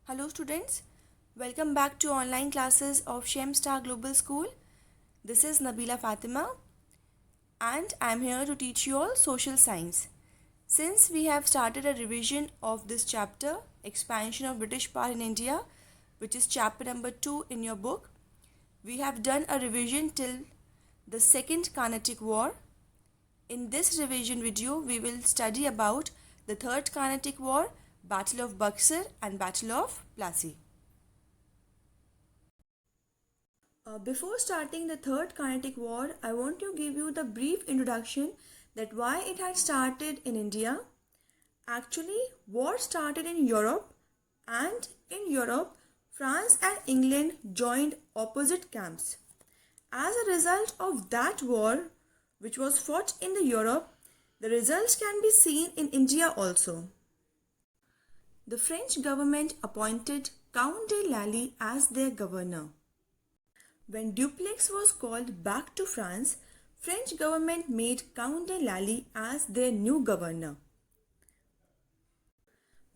Hello students, welcome back to online classes of Shem Star Global School. This is Nabila Fatima and I am here to teach you all social science. Since we have started a revision of this chapter, Expansion of British Power in India, which is chapter number 2 in your book, we have done a revision till the Second Carnatic War. In this revision video, we will study about the Third Carnatic War, Battle of Buxar and Battle of Plassey. Before starting the Third Carnatic War, I want to give you the brief introduction that why it had started in India. Actually, war started in Europe, and in Europe, France and England joined opposite camps. As a result of that war, which was fought in the Europe, the results can be seen in India also. The French government appointed Count de Lally as their governor. When Dupleix was called back to France, French government made Count de Lally as their new governor.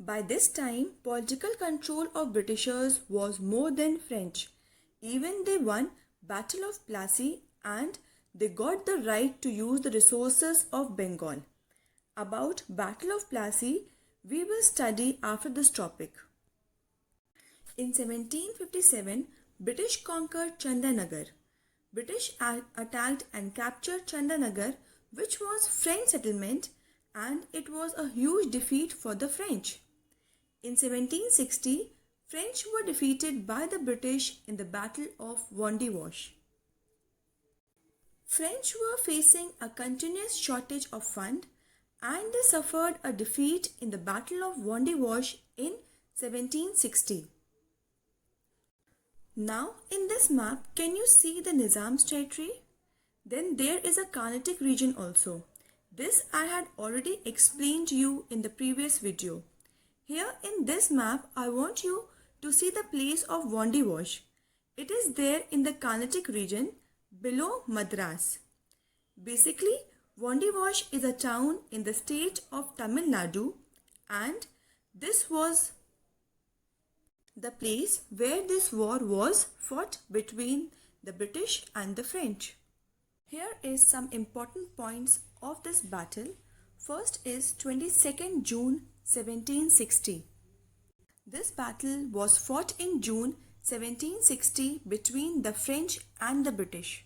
By this time, political control of Britishers was more than French. Even they won Battle of Plassey and they got the right to use the resources of Bengal. About Battle of Plassey, we will study after this topic. In 1757, British conquered Chandanagar. British attacked and captured Chandanagar, which was French settlement, and it was a huge defeat for the French. In 1760, French were defeated by the British in the Battle of Vendy Wash. French were facing a continuous shortage of funds and they suffered a defeat in the Battle of Vendy Wash in 1760. Now in this map, can you see the Nizam's territory? Then there is a Carnatic region also. This I had already explained to you in the previous video. Here in this map, I want you to see the place of Vendy Wash. It is there in the Carnatic region below Madras. Basically, Vendy Wash is a town in the state of Tamil Nadu, and this was the place where this war was fought between the British and the French. Here is some important points of this battle. First is 22nd June 1760. This battle was fought in June 1760 between the French and the British.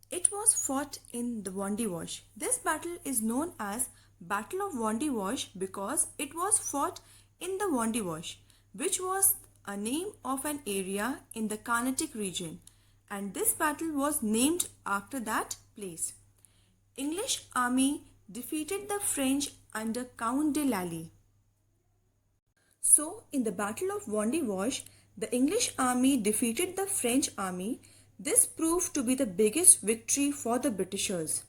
It was fought in the Vendy Wash. This battle is known as Battle of Vendy Wash because it was fought in the Vendy Wash, which was a name of an area in the Carnatic region, and this battle was named after that place. English army defeated the French under Count de Lally. So, in the Battle of Vendy Wash, the English army defeated the French army. This proved to be the biggest victory for the Britishers.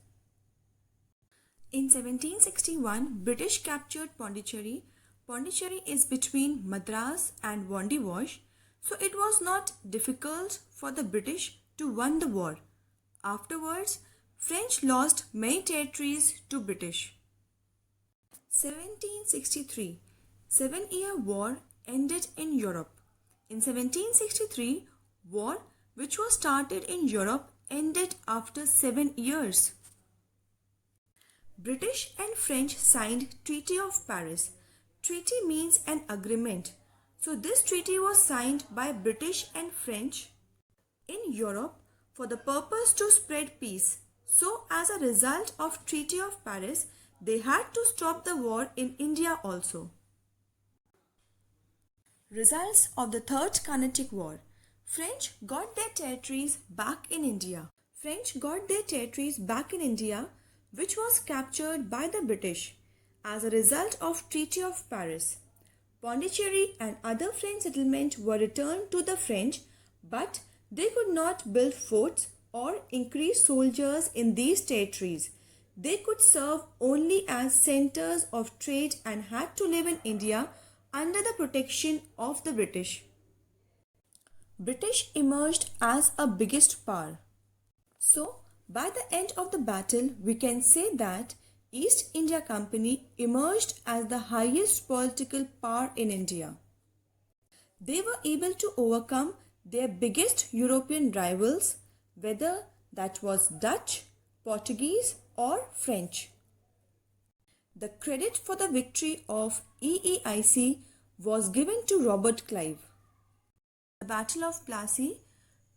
In 1761, British captured Pondicherry. Pondicherry is between Madras and Vendy Wash, so it was not difficult for the British to win the war. Afterwards, French lost many territories to British. 1763, 7-year war ended in Europe. In 1763, war which was started in Europe ended after 7 years. British and French signed Treaty of Paris. Treaty means an agreement. So this treaty was signed by British and French in Europe for the purpose to spread peace. So as a result of Treaty of Paris, they had to stop the war in India also. Results of the Third Carnatic War. French got their territories back in India. French got their territories back in India, which was captured by the British as a result of Treaty of Paris. Pondicherry and other French settlements were returned to the French, but they could not build forts or increase soldiers in these territories. They could serve only as centers of trade and had to live in India under the protection of the British. British emerged as a biggest power. So, by the end of the battle, we can say that East India Company emerged as the highest political power in India. They were able to overcome their biggest European rivals, whether that was Dutch, Portuguese, or French. The credit for the victory of EEIC was given to Robert Clive. The Battle of Plassey,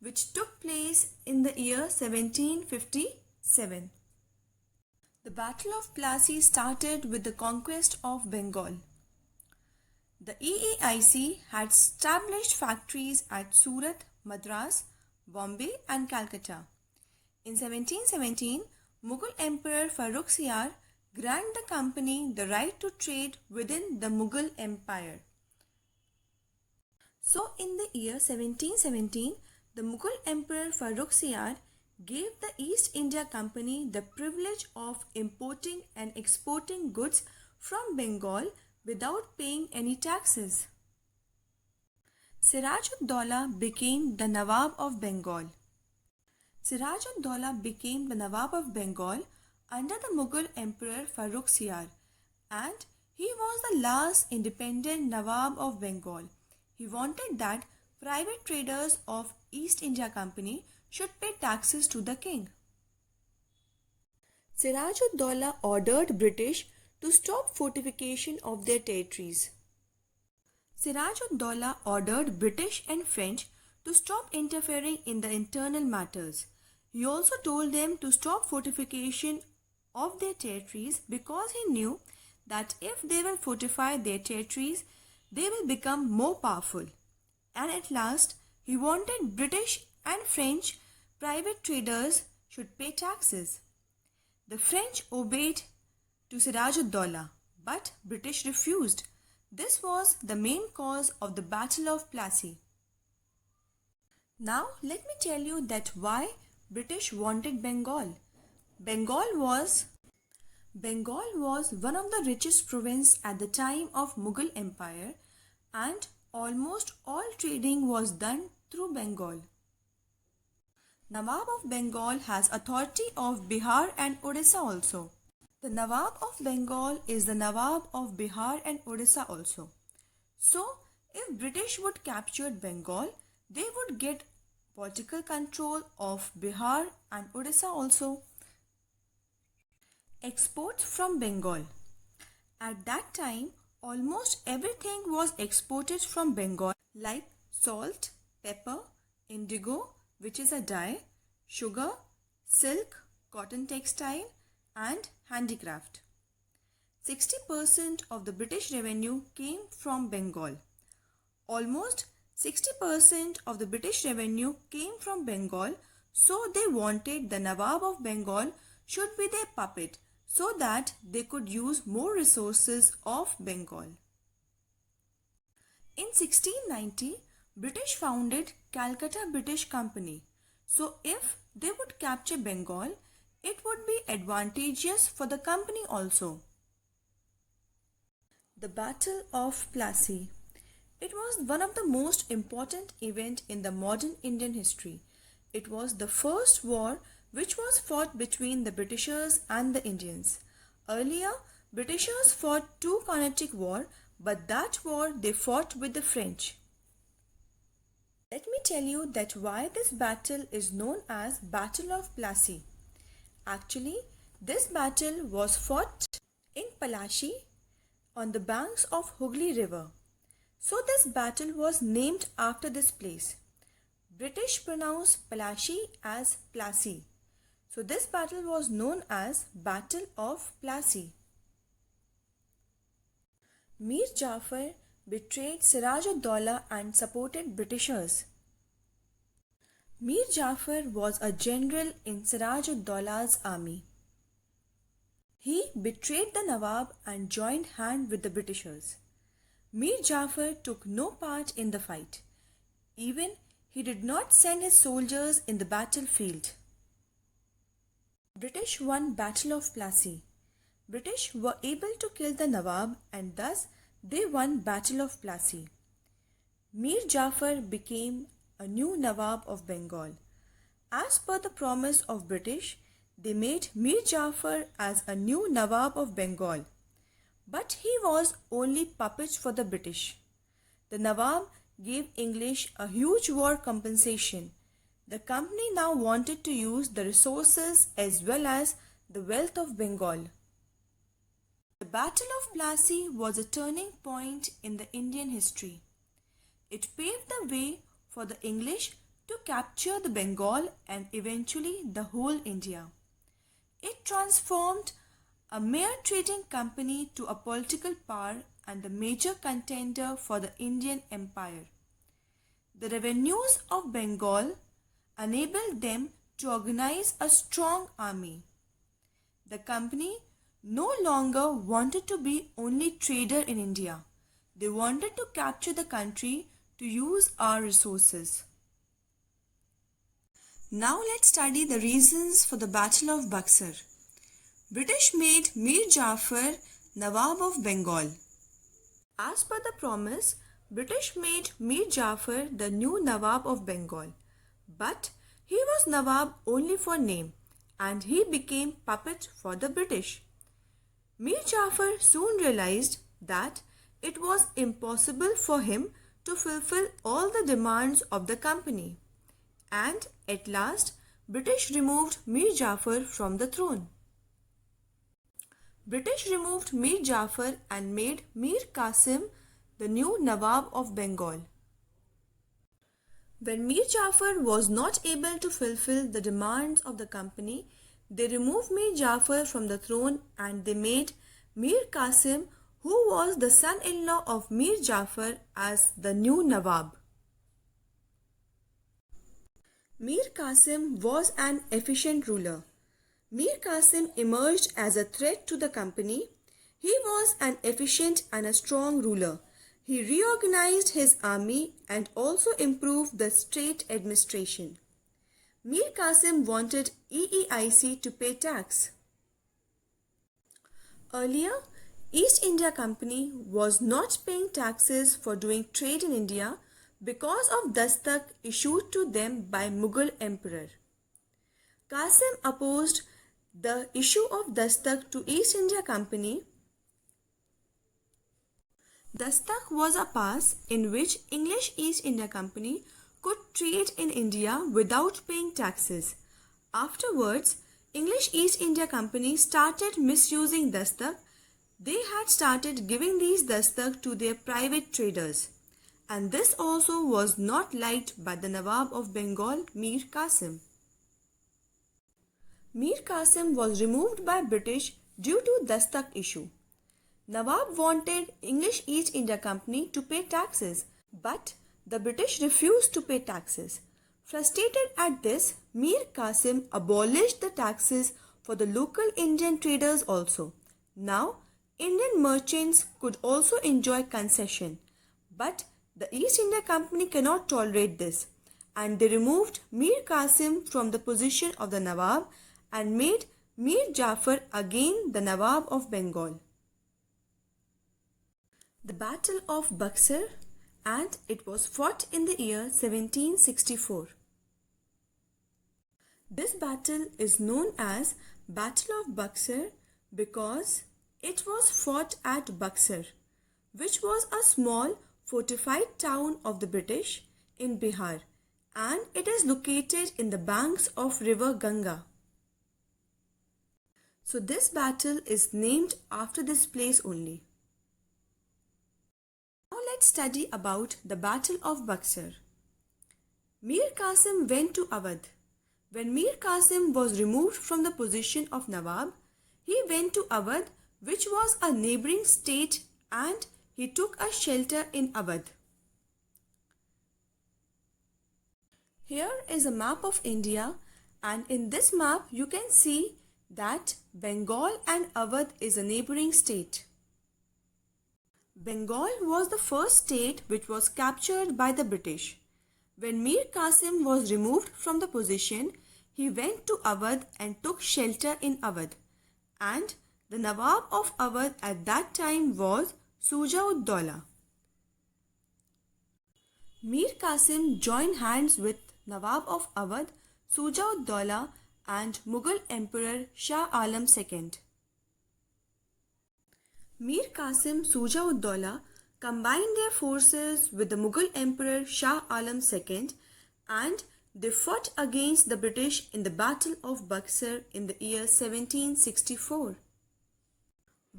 which took place in the year 1757. The Battle of Plassey started with the conquest of Bengal. The EEIC had established factories at Surat, Madras, Bombay and Calcutta. In 1717, Mughal Emperor Farrukhsiyar granted the company the right to trade within the Mughal Empire. So in the year 1717, the Mughal Emperor Farrukhsiyar gave the East India Company the privilege of importing and exporting goods from Bengal without paying any taxes. Siraj-ud-Daulah became the Nawab of Bengal. Siraj-ud-Daulah became the Nawab of Bengal under the Mughal Emperor Farrukhsiyar, and he was the last independent Nawab of Bengal. He wanted that private traders of East India Company should pay taxes to the king. Siraj-ud-Daulah ordered British to stop fortification of their territories. Siraj-ud-Daulah ordered British and French to stop interfering in the internal matters. He also told them to stop fortification of their territories because he knew that if they will fortify their territories, they will become more powerful. And at last, he wanted British and French private traders should pay taxes. The French obeyed to Siraj-ud-Daulah, but British refused. This was the main cause of the Battle of Plassey. Now let me tell you that why British wanted Bengal. Bengal was one of the richest provinces at the time of Mughal Empire, and almost all trading was done through Bengal. Nawab of Bengal has authority of Bihar and Odisha also. The Nawab of Bengal is the Nawab of Bihar and Odisha also. So, if British would capture Bengal, they would get political control of Bihar and Odisha also. Exports from Bengal. At that time, almost everything was exported from Bengal like salt, pepper, indigo, which is a dye, sugar, silk, cotton textile, and handicraft. 60% of the British revenue came from Bengal. Almost 60% of the British revenue came from Bengal, so they wanted the Nawab of Bengal should be their puppet so that they could use more resources of Bengal. In 1690, British founded Calcutta British Company. So if they would capture Bengal, it would be advantageous for the company also. The Battle of Plassey. It was one of the most important events in the modern Indian history. It was the first war which was fought between the Britishers and the Indians. Earlier, Britishers fought two Carnatic War, but that war they fought with the French. Let me tell you that why this battle is known as Battle of Plassey. Actually, this battle was fought in Palashi on the banks of Hooghly River. So this battle was named after this place. British pronounce Palashi as Plassey. So this battle was known as Battle of Plassey. Mir Jafar betrayed Siraj-ud-Daulah and supported Britishers. Mir Jafar was a general in Siraj-ud-Daulah's army. He betrayed the Nawab and joined hand with the Britishers. Mir Jafar took no part in the fight. Even he did not send his soldiers in the battlefield. British won Battle of Plassey. British were able to kill the Nawab and thus they won Battle of Plassey. Mir Jafar became a new Nawab of Bengal. As per the promise of British, they made Mir Jafar as a new Nawab of Bengal. But he was only puppet for the British. The Nawab gave English a huge war compensation. The company now wanted to use the resources as well as the wealth of Bengal. The Battle of Plassey was a turning point in the Indian history. It paved the way for the English to capture the Bengal and eventually the whole India. It transformed a mere trading company to a political power and a major contender for the Indian Empire. The revenues of Bengal enabled them to organize a strong army. The company no longer wanted to be only trader in India. They wanted to capture the country to use our resources. Now let's study the reasons for the Battle of Buxar. British made Mir Jafar Nawab of Bengal. As per the promise, British made Mir Jafar the new Nawab of Bengal. But he was Nawab only for name and he became puppet for the British. Mir Jafar soon realized that it was impossible for him to fulfill all the demands of the company. And at last, British removed Mir Jafar from the throne. British removed Mir Jafar and made Mir Qasim the new Nawab of Bengal. When Mir Jafar was not able to fulfill the demands of the company, they removed Mir Jafar from the throne and they made Mir Qasim, who was the son-in-law of Mir Jafar, as the new Nawab. Mir Qasim was an efficient ruler. Mir Qasim emerged as a threat to the company. He was an efficient and a strong ruler. He reorganized his army and also improved the state administration. Mir Qasim wanted EEIC to pay tax. Earlier, East India Company was not paying taxes for doing trade in India because of dastak issued to them by Mughal Emperor. Qasim opposed the issue of dastak to East India Company. Dastak was a pass in which English East India Company could trade in India without paying taxes. Afterwards, English East India Company started misusing dastak. They had started giving these dastak to their private traders, and this also was not liked by the Nawab of Bengal, Mir Qasim. Mir Qasim was removed by British due to dastak issue. Nawab wanted English East India Company to pay taxes, but the British refused to pay taxes. Frustrated at this, Mir Qasim abolished the taxes for the local Indian traders also. Now, Indian merchants could also enjoy concession, but the East India Company cannot tolerate this, and they removed Mir Qasim from the position of the Nawab and made Mir Jafar again the Nawab of Bengal. The Battle of Buxar, and it was fought in the year 1764. This battle is known as Battle of Buxar because it was fought at Buxar, which was a small fortified town of the British in Bihar, and it is located in the banks of river Ganga. So this battle is named after this place only. Now let's study about the Battle of Buxar. Mir Qasim went to Awadh. When Mir Qasim was removed from the position of Nawab, he went to Awadh, which was a neighboring state, and he took a shelter in Awadh. Here is a map of India, and in this map you can see that Bengal and Awadh is a neighboring state. Bengal was the first state which was captured by the British. When Mir Qasim was removed from the position, he went to Awadh and took shelter in Awadh, and the Nawab of Awadh at that time was Shuja-ud-Daula. Mir Qasim joined hands with Nawab of Awadh, Shuja-ud-Daula, and Mughal Emperor Shah Alam II. Mir Qasim Shuja-ud-Daula combined their forces with the Mughal Emperor Shah Alam II and they fought against the British in the Battle of Buxar in the year 1764.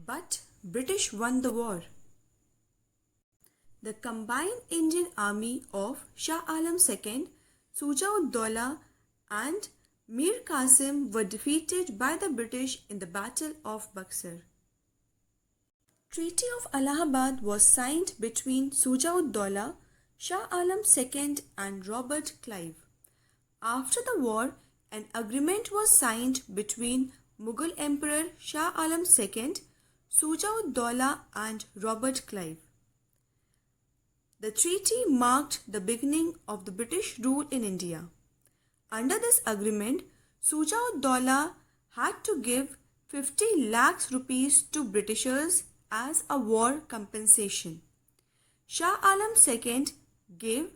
But British won the war. The combined Indian army of Shah Alam II, Shuja-ud-Daula and Mir Qasim were defeated by the British in the Battle of Buxar. Treaty of Allahabad was signed between Shuja-ud-Daula, Shah Alam II and Robert Clive. After the war, an agreement was signed between Mughal Emperor Shah Alam II, Shuja-ud-Daula and Robert Clive. The treaty marked the beginning of the British rule in India. Under this agreement, Shuja-ud-Daula had to give 50 lakhs rupees to Britishers as a war compensation. Shah Alam II gave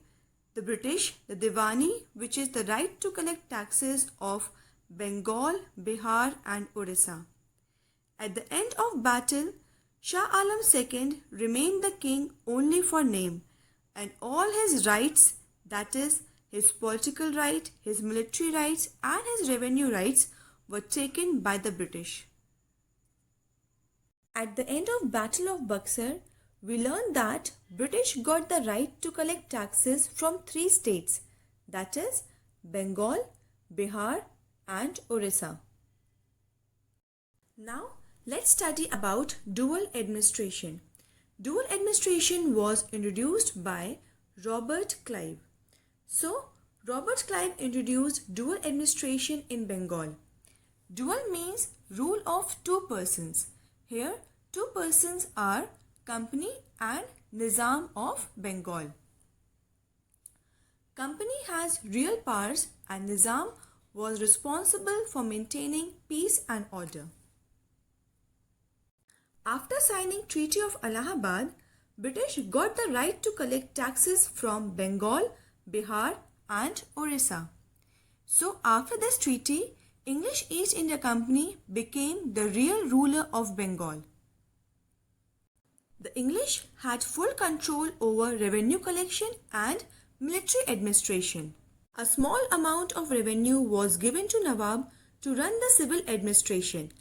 the British the Diwani, which is the right to collect taxes of Bengal, Bihar and Orissa. At the end of battle, Shah Alam II remained the king only for name, and all his rights, that is, his political right, his military rights and his revenue rights were taken by the British. At the end of Battle of Buxar, we learned that British got the right to collect taxes from 3 states, that is, Bengal, Bihar and Orissa. Now, let's study about dual administration. Dual administration was introduced by Robert Clive. So, Robert Clive introduced dual administration in Bengal. Dual means rule of 2 persons. Here, 2 persons are Company and Nizam of Bengal. Company has real powers and Nizam was responsible for maintaining peace and order. After signing Treaty of Allahabad, British got the right to collect taxes from Bengal, Bihar and Orissa. So after this treaty, English East India Company became the real ruler of Bengal. The English had full control over revenue collection and military administration. A small amount of revenue was given to Nawab to run the civil administration.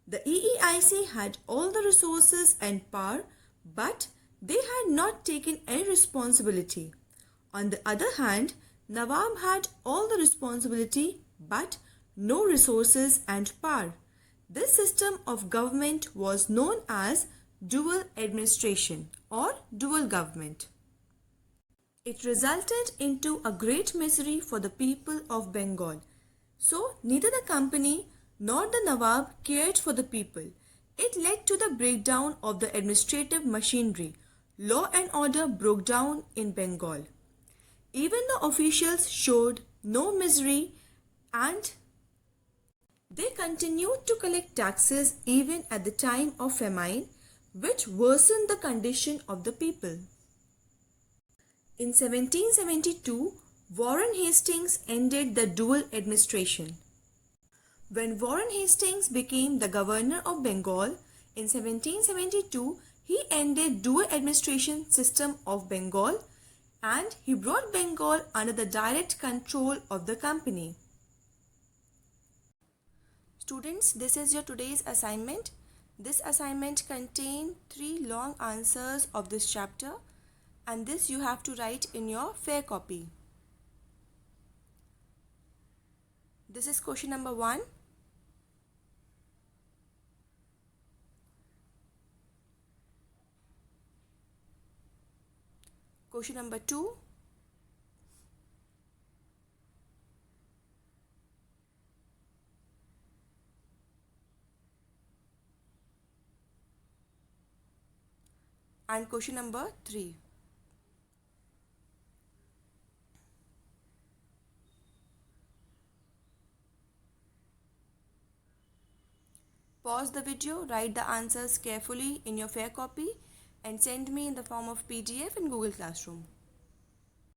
The EEIC had all the resources and power, but they had not taken any responsibility. On the other hand, Nawab had all the responsibility but no resources and power. This system of government was known as dual administration or dual government. It resulted into a great misery for the people of Bengal. So neither the company nor the Nawab cared for the people. It led to the breakdown of the administrative machinery. Law and order broke down in Bengal. Even the officials showed no misery and they continued to collect taxes even at the time of famine, which worsened the condition of the people. In 1772, Warren Hastings ended the dual administration. When Warren Hastings became the governor of Bengal in 1772, he ended dual administration system of Bengal and he brought Bengal under the direct control of the company. Students, this is your today's assignment. This assignment contains 3 long answers of this chapter and this you have to write in your fair copy. This is question number 1. Question number 2. And question number 3. Pause the video, write the answers carefully in your fair copy and send me in the form of PDF in Google Classroom.